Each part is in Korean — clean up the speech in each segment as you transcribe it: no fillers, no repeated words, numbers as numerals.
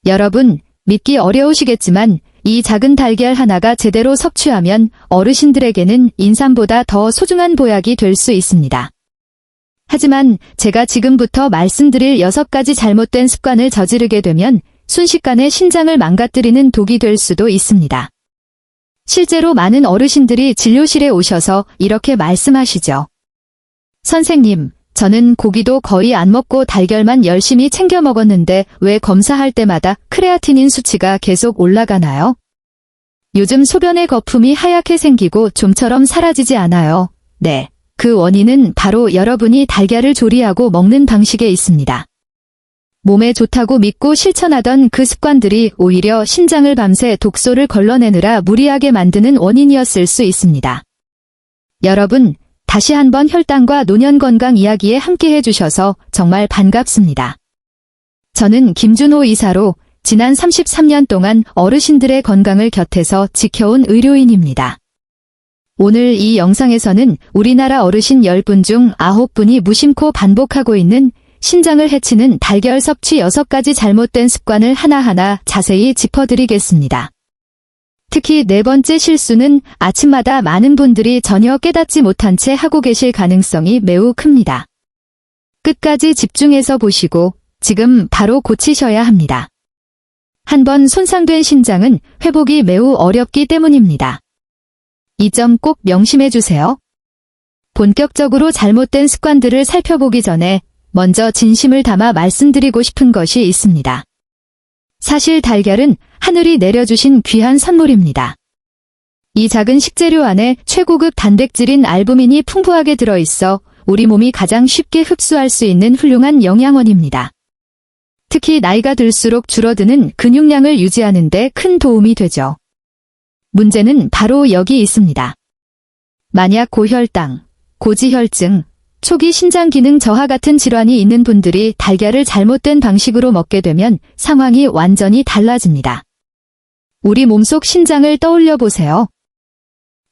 여러분, 믿기 어려우시겠지만 이 작은 달걀 하나가 제대로 섭취하면 어르신들에게는 인삼보다 더 소중한 보약이 될 수 있습니다. 하지만 제가 지금부터 말씀드릴 6가지 잘못된 습관을 저지르게 되면 순식간에 신장을 망가뜨리는 독이 될 수도 있습니다. 실제로 많은 어르신들이 진료실에 오셔서 이렇게 말씀하시죠. 선생님, 저는 고기도 거의 안 먹고 달걀만 열심히 챙겨 먹었는데 왜 검사할 때마다 크레아티닌 수치가 계속 올라가나요? 요즘 소변의 거품이 하얗게 생기고 좀처럼 사라지지 않아요. 네, 그 원인은 바로 여러분이 달걀을 조리하고 먹는 방식에 있습니다. 몸에 좋다고 믿고 실천하던 그 습관들이 오히려 신장을 밤새 독소를 걸러내느라 무리하게 만드는 원인이었을 수 있습니다. 여러분, 다시 한번 혈당과 노년 건강 이야기에 함께 해주셔서 정말 반갑습니다. 저는 김준호 의사로 지난 33년 동안 어르신들의 건강을 곁에서 지켜온 의료인입니다. 오늘 이 영상에서는 우리나라 어르신 10분 중 9분이 무심코 반복하고 있는 신장을 해치는 달걀 섭취 6가지 잘못된 습관을 하나하나 자세히 짚어드리겠습니다. 특히 4번째 실수는 아침마다 많은 분들이 전혀 깨닫지 못한 채 하고 계실 가능성이 매우 큽니다. 끝까지 집중해서 보시고 지금 바로 고치셔야 합니다. 한번 손상된 신장은 회복이 매우 어렵기 때문입니다. 이 점 꼭 명심해 주세요. 본격적으로 잘못된 습관들을 살펴보기 전에 먼저 진심을 담아 말씀드리고 싶은 것이 있습니다. 사실 달걀은 하늘이 내려주신 귀한 선물입니다. 이 작은 식재료 안에 최고급 단백질인 알부민이 풍부하게 들어있어 우리 몸이 가장 쉽게 흡수할 수 있는 훌륭한 영양원입니다. 특히 나이가 들수록 줄어드는 근육량을 유지하는 데 큰 도움이 되죠. 문제는 바로 여기 있습니다. 만약 고혈당, 고지혈증, 초기 신장 기능 저하 같은 질환이 있는 분들이 달걀을 잘못된 방식으로 먹게 되면 상황이 완전히 달라집니다. 우리 몸속 신장을 떠올려 보세요.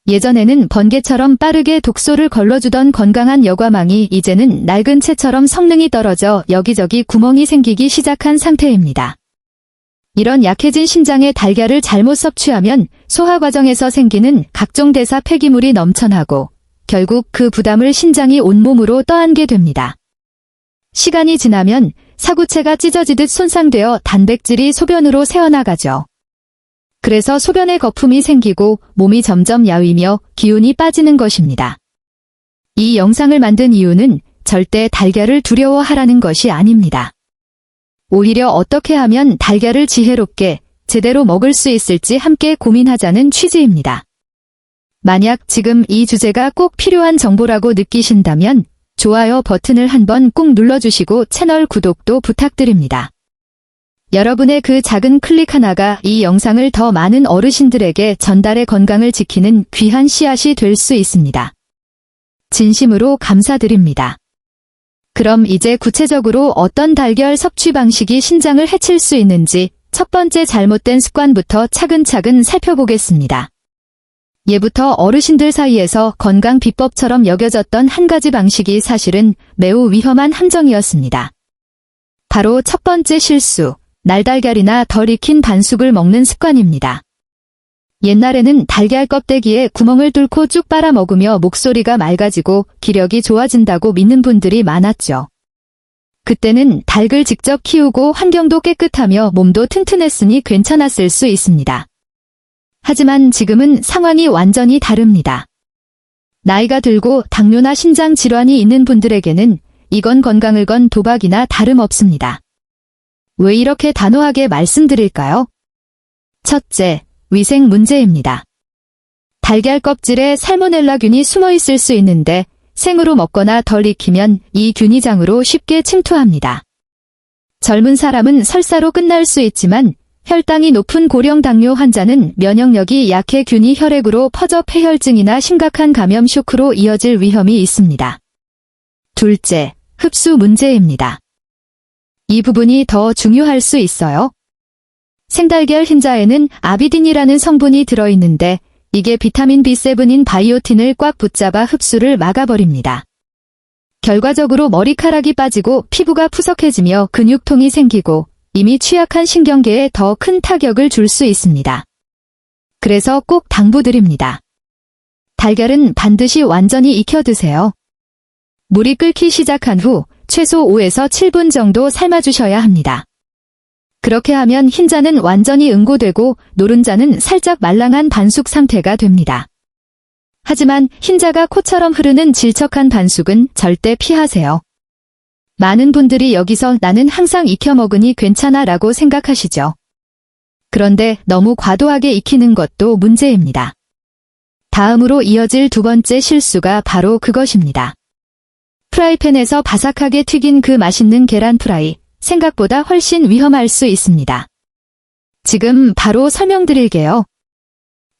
예전에는 번개처럼 빠르게 독소를 걸러주던 건강한 여과망이 이제는 낡은 채처럼 성능이 떨어져 여기저기 구멍이 생기기 시작한 상태입니다. 이런 약해진 신장에 달걀을 잘못 섭취하면 소화 과정에서 생기는 각종 대사 폐기물이 넘쳐나고 결국 그 부담을 신장이 온몸으로 떠안게 됩니다. 시간이 지나면 사구체가 찢어지듯 손상되어 단백질이 소변으로 새어나가죠. 그래서 소변에 거품이 생기고 몸이 점점 야위며 기운이 빠지는 것입니다. 이 영상을 만든 이유는 절대 달걀을 두려워하라는 것이 아닙니다. 오히려 어떻게 하면 달걀을 지혜롭게 제대로 먹을 수 있을지 함께 고민하자는 취지입니다. 만약 지금 이 주제가 꼭 필요한 정보라고 느끼신다면 좋아요 버튼을 한번 꾹 눌러주시고 채널 구독도 부탁드립니다. 여러분의 그 작은 클릭 하나가 이 영상을 더 많은 어르신들에게 전달해 건강을 지키는 귀한 씨앗이 될 수 있습니다. 진심으로 감사드립니다. 그럼 이제 구체적으로 어떤 달걀 섭취 방식이 신장을 해칠 수 있는지 첫 번째 잘못된 습관부터 차근차근 살펴보겠습니다. 예부터 어르신들 사이에서 건강 비법처럼 여겨졌던 한 가지 방식이 사실은 매우 위험한 함정이었습니다. 바로 첫 번째 실수, 날달걀이나 덜 익힌 반숙을 먹는 습관입니다. 옛날에는 달걀 껍데기에 구멍을 뚫고 쭉 빨아 먹으며 목소리가 맑아지고 기력이 좋아진다고 믿는 분들이 많았죠. 그때는 닭을 직접 키우고 환경도 깨끗하며 몸도 튼튼했으니 괜찮았을 수 있습니다. 하지만 지금은 상황이 완전히 다릅니다. 나이가 들고 당뇨나 신장 질환이 있는 분들에게는 이건 건강을 건 도박이나 다름없습니다. 왜 이렇게 단호하게 말씀드릴까요? 첫째, 위생 문제입니다. 달걀 껍질에 살모넬라균이 숨어 있을 수 있는데 생으로 먹거나 덜 익히면 이 균이 장으로 쉽게 침투합니다. 젊은 사람은 설사로 끝날 수 있지만 혈당이 높은 고령 당뇨 환자는 면역력이 약해 균이 혈액으로 퍼져 폐혈증이나 심각한 감염 쇼크로 이어질 위험이 있습니다. 둘째, 흡수 문제입니다. 이 부분이 더 중요할 수 있어요. 생달걀 흰자에는 아비딘이라는 성분이 들어있는데 이게 비타민 B7인 바이오틴을 꽉 붙잡아 흡수를 막아버립니다. 결과적으로 머리카락이 빠지고 피부가 푸석해지며 근육통이 생기고 이미 취약한 신경계에 더 큰 타격을 줄 수 있습니다. 그래서 꼭 당부드립니다. 달걀은 반드시 완전히 익혀 드세요. 물이 끓기 시작한 후 최소 5에서 7분 정도 삶아주셔야 합니다. 그렇게 하면 흰자는 완전히 응고되고 노른자는 살짝 말랑한 반숙 상태가 됩니다. 하지만 흰자가 코처럼 흐르는 질척한 반숙은 절대 피하세요. 많은 분들이 여기서 나는 항상 익혀 먹으니 괜찮아 라고 생각하시죠. 그런데 너무 과도하게 익히는 것도 문제입니다. 다음으로 이어질 두 번째 실수가 바로 그것입니다. 프라이팬에서 바삭하게 튀긴 그 맛있는 계란 프라이, 생각보다 훨씬 위험할 수 있습니다. 지금 바로 설명드릴게요.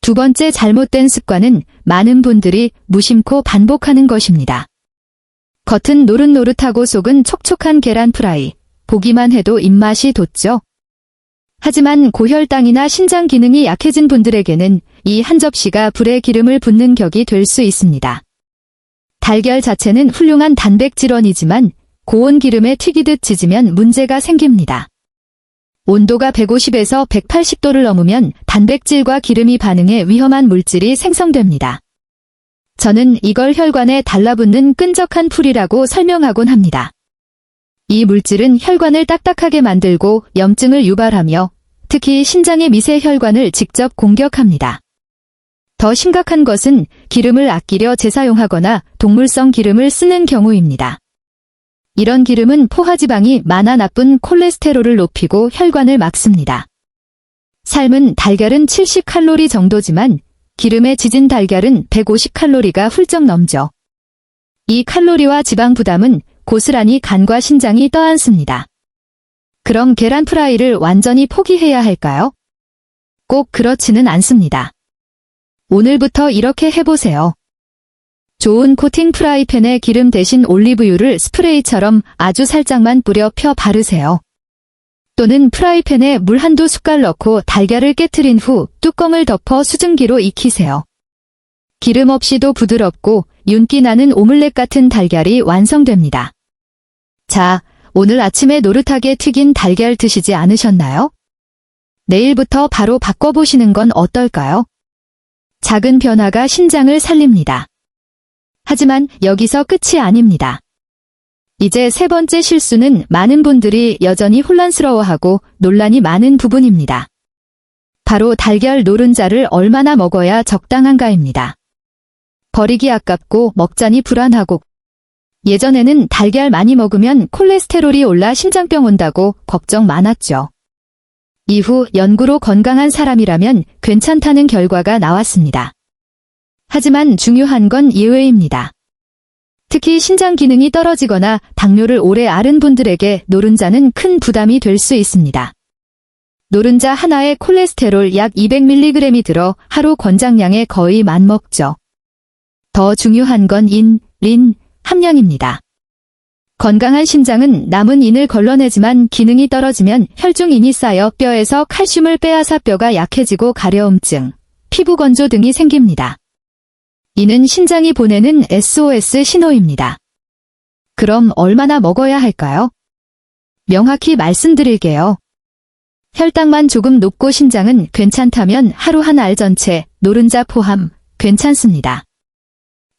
두 번째 잘못된 습관은 많은 분들이 무심코 반복하는 것입니다. 겉은 노릇노릇하고 속은 촉촉한 계란 프라이, 보기만 해도 입맛이 돋죠. 하지만 고혈당이나 신장 기능이 약해진 분들에게는 이 한 접시가 불에 기름을 붓는 격이 될 수 있습니다. 달걀 자체는 훌륭한 단백질원이지만 고온 기름에 튀기듯 지지면 문제가 생깁니다. 온도가 150에서 180도를 넘으면 단백질과 기름이 반응해 위험한 물질이 생성됩니다. 저는 이걸 혈관에 달라붙는 끈적한 풀이라고 설명하곤 합니다. 이 물질은 혈관을 딱딱하게 만들고 염증을 유발하며 특히 신장의 미세 혈관을 직접 공격합니다. 더 심각한 것은 기름을 아끼려 재사용하거나 동물성 기름을 쓰는 경우입니다. 이런 기름은 포화지방이 많아 나쁜 콜레스테롤을 높이고 혈관을 막습니다. 삶은 달걀은 70칼로리 정도지만 기름에 지진 달걀은 150칼로리가 훌쩍 넘죠. 이 칼로리와 지방 부담은 고스란히 간과 신장이 떠안습니다. 그럼 계란 프라이를 완전히 포기해야 할까요? 꼭 그렇지는 않습니다. 오늘부터 이렇게 해보세요. 좋은 코팅 프라이팬에 기름 대신 올리브유를 스프레이처럼 아주 살짝만 뿌려 펴 바르세요. 또는 프라이팬에 물 한두 숟갈 넣고 달걀을 깨트린 후 뚜껑을 덮어 수증기로 익히세요. 기름 없이도 부드럽고 윤기 나는 오믈렛 같은 달걀이 완성됩니다. 자, 오늘 아침에 노릇하게 튀긴 달걀 드시지 않으셨나요? 내일부터 바로 바꿔보시는 건 어떨까요? 작은 변화가 신장을 살립니다. 하지만 여기서 끝이 아닙니다. 이제 세 번째 실수는 많은 분들이 여전히 혼란스러워하고 논란이 많은 부분입니다. 바로 달걀 노른자를 얼마나 먹어야 적당한가입니다. 버리기 아깝고 먹자니 불안하고 예전에는 달걀 많이 먹으면 콜레스테롤이 올라 심장병 온다고 걱정 많았죠. 이후 연구로 건강한 사람이라면 괜찮다는 결과가 나왔습니다. 하지만 중요한 건 예외입니다. 특히 신장 기능이 떨어지거나 당뇨를 오래 앓은 분들에게 노른자는 큰 부담이 될 수 있습니다. 노른자 하나에 콜레스테롤 약 200mg이 들어 하루 권장량의 거의 만 먹죠. 더 중요한 건 인, 린 함량입니다. 건강한 신장은 남은 인을 걸러내지만 기능이 떨어지면 혈중인이 쌓여 뼈에서 칼슘을 빼앗아 뼈가 약해지고 가려움증, 피부 건조 등이 생깁니다. 이는 신장이 보내는 SOS 신호입니다. 그럼 얼마나 먹어야 할까요? 명확히 말씀드릴게요. 혈당만 조금 높고 신장은 괜찮다면 하루 한 알 전체, 노른자 포함, 괜찮습니다.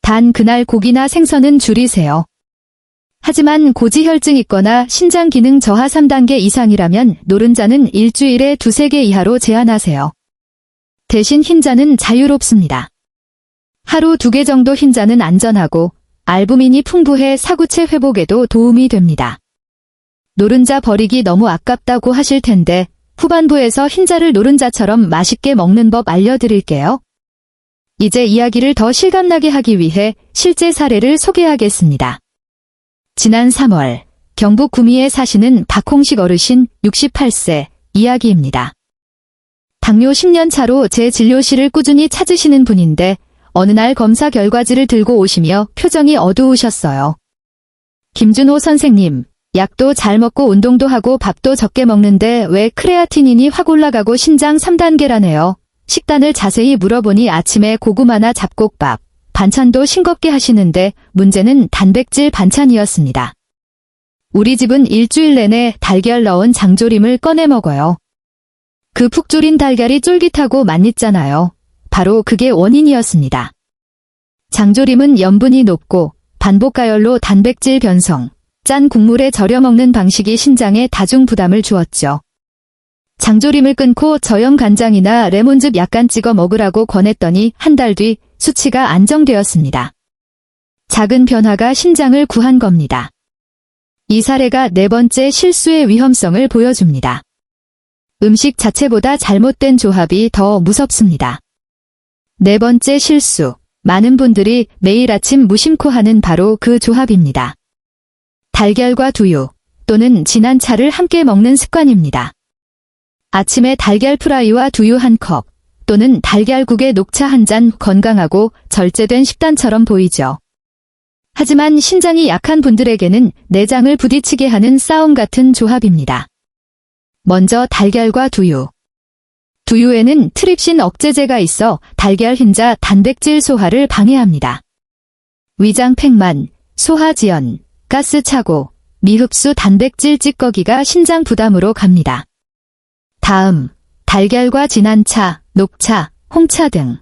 단 그날 고기나 생선은 줄이세요. 하지만 고지혈증 있거나 신장 기능 저하 3단계 이상이라면 노른자는 일주일에 2-3개 이하로 제한하세요. 대신 흰자는 자유롭습니다. 하루 2개 정도 흰자는 안전하고 알부민이 풍부해 사구체 회복에도 도움이 됩니다. 노른자 버리기 너무 아깝다고 하실 텐데 후반부에서 흰자를 노른자처럼 맛있게 먹는 법 알려드릴게요. 이제 이야기를 더 실감나게 하기 위해 실제 사례를 소개하겠습니다. 지난 3월 경북 구미에 사시는 박홍식 어르신 68세 이야기입니다. 당뇨 10년 차로 제 진료실을 꾸준히 찾으시는 분인데 어느 날 검사 결과지를 들고 오시며 표정이 어두우셨어요. 김준호 선생님, 약도 잘 먹고 운동도 하고 밥도 적게 먹는데 왜 크레아티닌이 확 올라가고 신장 3단계라네요. 식단을 자세히 물어보니 아침에 고구마나 잡곡밥, 반찬도 싱겁게 하시는데 문제는 단백질 반찬이었습니다. 우리 집은 일주일 내내 달걀 넣은 장조림을 꺼내 먹어요. 그 푹 졸인 달걀이 쫄깃하고 맛있잖아요. 바로 그게 원인이었습니다. 장조림은 염분이 높고 반복가열로 단백질 변성, 짠 국물에 절여 먹는 방식이 신장에 다중 부담을 주었죠. 장조림을 끊고 저염 간장이나 레몬즙 약간 찍어 먹으라고 권했더니 한 달 뒤 수치가 안정되었습니다. 작은 변화가 신장을 구한 겁니다. 이 사례가 네 번째 실수의 위험성을 보여줍니다. 음식 자체보다 잘못된 조합이 더 무섭습니다. 네 번째 실수. 많은 분들이 매일 아침 무심코 하는 바로 그 조합입니다. 달걀과 두유 또는 진한 차를 함께 먹는 습관입니다. 아침에 달걀 프라이와 두유 한 컵 또는 달걀국에 녹차 한 잔 건강하고 절제된 식단처럼 보이죠. 하지만 신장이 약한 분들에게는 내장을 부딪히게 하는 싸움 같은 조합입니다. 먼저 달걀과 두유. 두유에는 트립신 억제제가 있어 달걀 흰자 단백질 소화를 방해합니다. 위장 팽만, 소화지연, 가스 차고, 미흡수 단백질 찌꺼기가 신장 부담으로 갑니다. 다음, 달걀과 진한 차, 녹차, 홍차 등.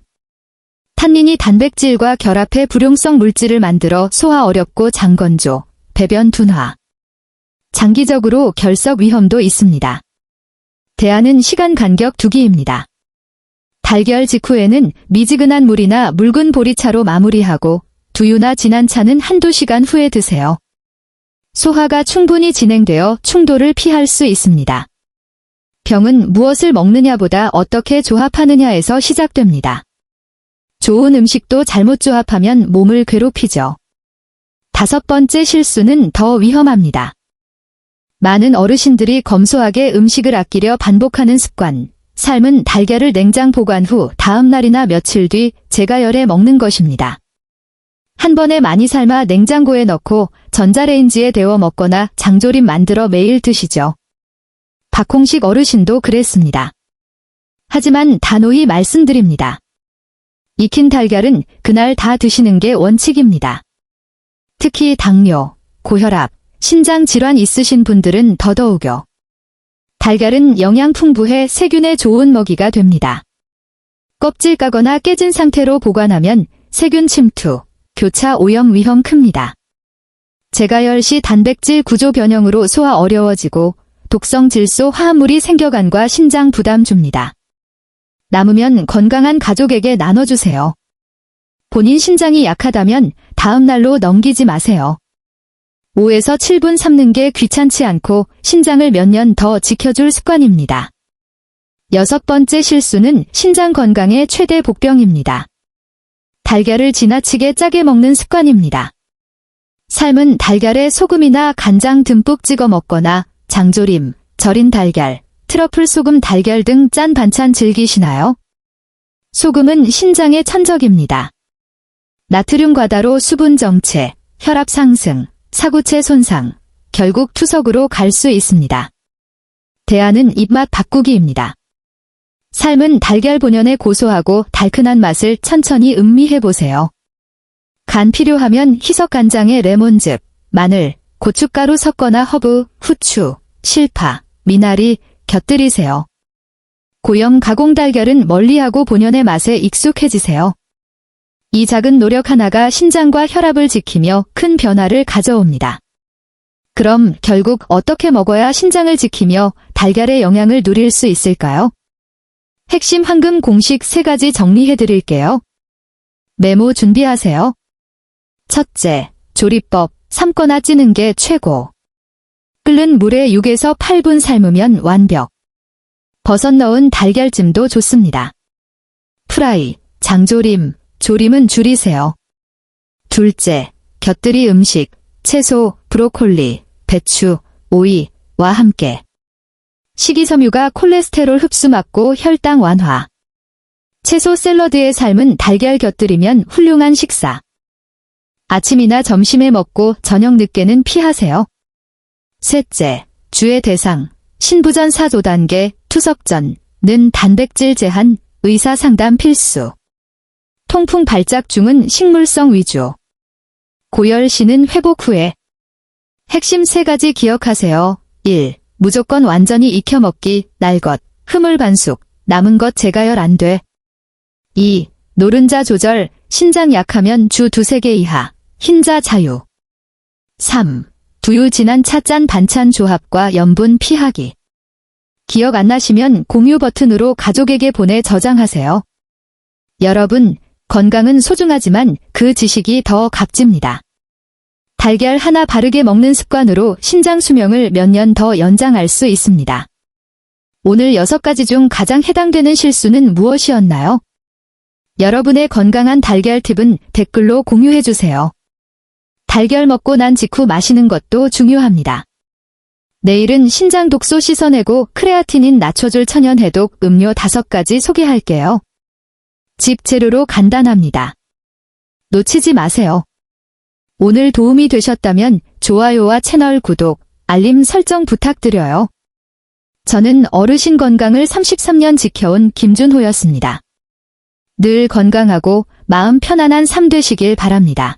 탄닌이 단백질과 결합해 불용성 물질을 만들어 소화 어렵고 장건조, 배변 둔화. 장기적으로 결석 위험도 있습니다. 대안은 시간 간격 두기입니다. 달걀 직후에는 미지근한 물이나 묽은 보리차로 마무리하고 두유나 진한 차는 한두 시간 후에 드세요. 소화가 충분히 진행되어 충돌을 피할 수 있습니다. 병은 무엇을 먹느냐보다 어떻게 조합하느냐에서 시작됩니다. 좋은 음식도 잘못 조합하면 몸을 괴롭히죠. 다섯 번째 실수는 더 위험합니다. 많은 어르신들이 검소하게 음식을 아끼려 반복하는 습관, 삶은 달걀을 냉장 보관 후 다음 날이나 며칠 뒤 재가열해 먹는 것입니다. 한 번에 많이 삶아 냉장고에 넣고 전자레인지에 데워 먹거나 장조림 만들어 매일 드시죠. 박홍식 어르신도 그랬습니다. 하지만 단호히 말씀드립니다. 익힌 달걀은 그날 다 드시는 게 원칙입니다. 특히 당뇨, 고혈압, 신장 질환 있으신 분들은 더더욱요. 달걀은 영양 풍부해 세균에 좋은 먹이가 됩니다. 껍질 까거나 깨진 상태로 보관하면 세균 침투, 교차 오염 위험 큽니다. 재가열 시 단백질 구조 변형으로 소화 어려워지고 독성 질소 화합물이 생겨간과 신장 부담 줍니다. 남으면 건강한 가족에게 나눠주세요. 본인 신장이 약하다면 다음 날로 넘기지 마세요. 5에서 7분 삶는 게 귀찮지 않고 신장을 몇 년 더 지켜줄 습관입니다. 여섯 번째 실수는 신장 건강의 최대 복병입니다. 달걀을 지나치게 짜게 먹는 습관입니다. 삶은 달걀에 소금이나 간장 듬뿍 찍어 먹거나 장조림, 절인 달걀, 트러플 소금 달걀 등 짠 반찬 즐기시나요? 소금은 신장의 천적입니다. 나트륨 과다로 수분 정체, 혈압 상승, 사구체 손상, 결국 투석으로 갈 수 있습니다. 대안은 입맛 바꾸기입니다. 삶은 달걀 본연의 고소하고 달큰한 맛을 천천히 음미해보세요. 간 필요하면 희석 간장에 레몬즙, 마늘, 고춧가루 섞거나 허브, 후추, 실파, 미나리 곁들이세요. 고형 가공 달걀은 멀리하고 본연의 맛에 익숙해지세요. 이 작은 노력 하나가 신장과 혈압을 지키며 큰 변화를 가져옵니다. 그럼 결국 어떻게 먹어야 신장을 지키며 달걀의 영양을 누릴 수 있을까요? 핵심 황금 공식 3가지 정리해드릴게요. 메모 준비하세요. 첫째, 조리법, 삶거나 찌는 게 최고. 끓는 물에 6에서 8분 삶으면 완벽. 버섯 넣은 달걀찜도 좋습니다. 프라이, 장조림, 조림은 줄이세요. 둘째, 곁들이 음식, 채소, 브로콜리, 배추, 오이와 함께. 식이섬유가 콜레스테롤 흡수 막고 혈당 완화. 채소 샐러드에 삶은 달걀 곁들이면 훌륭한 식사. 아침이나 점심에 먹고 저녁 늦게는 피하세요. 셋째, 주의 대상, 신부전 4조 단계, 투석전는 단백질 제한, 의사 상담 필수. 통풍 발작 중은 식물성 위주. 고열 시는 회복 후에. 핵심 3가지 기억하세요. 1. 무조건 완전히 익혀먹기, 날 것, 흐물 반숙, 남은 것 재가열 안 돼. 2. 노른자 조절, 신장 약하면 주 2-3개 이하, 흰자 자유. 3. 두유 진한 차 짠 반찬 조합과 염분 피하기. 기억 안 나시면 공유 버튼으로 가족에게 보내 저장하세요. 여러분, 건강은 소중하지만 그 지식이 더 값집니다. 달걀 하나 바르게 먹는 습관으로 신장 수명을 몇 년 더 연장할 수 있습니다. 오늘 6가지 중 가장 해당되는 실수는 무엇이었나요? 여러분의 건강한 달걀 팁은 댓글로 공유해주세요. 달걀 먹고 난 직후 마시는 것도 중요합니다. 내일은 신장 독소 씻어내고 크레아틴인 낮춰줄 천연 해독 음료 5가지 소개할게요. 집 재료로 간단합니다. 놓치지 마세요. 오늘 도움이 되셨다면 좋아요와 채널 구독, 알림 설정 부탁드려요. 저는 어르신 건강을 33년 지켜온 김준호였습니다. 늘 건강하고 마음 편안한 삶 되시길 바랍니다.